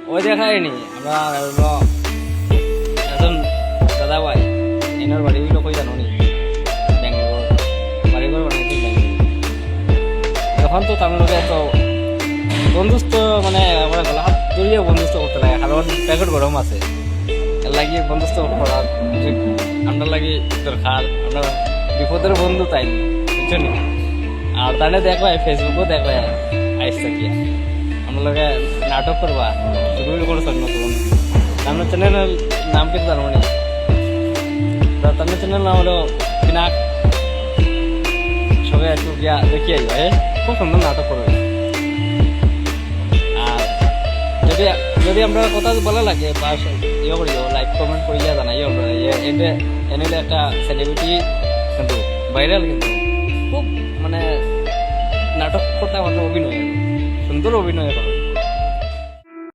ওই দেখায়নি আমরা হলো একজন দাদা ভাই এনার বাড়ি হইলো কই জানো নি ব্যাঙ্গালোর বাড়িঘর বানাইছে ব্যাঙ্গালোর এখন তো তামিলনাড়ু এত বন্ধুত্ব মানে আমরা গলা হাত ধরিয়ে বন্ধুত্ব করতে লাগে কারণ প্যাকেট গরম আছে এর লাগি বন্ধুত্ব করার যে আমরা লাগি দরকার আমরা বিপদের বন্ধু তাই বুঝছেন আর তাহলে দেখবে ফেসবুকও দেখবে আইস থাকিয়া আমরা লগে নাটক করবা শুরু করছো নতুন তামিল চ্যানেলের নাম কিন্তু জানো নি তামিল চ্যানেল নাম হলো পিনাক সবাই একটু গিয়া দেখি আইবা খুব সুন্দর নাটক করবে আর যদি যদি আমরা কথা বলা লাগে বা ইয়ে করিও লাইক কমেন্ট করিয়া জানাইও আমরা এনে একটা সেলিব্রিটি কিন্তু ভাইরাল কিন্তু খুব মানে নাটক করতে আমাদের অভিনয় সুন্দর অভিনয় করে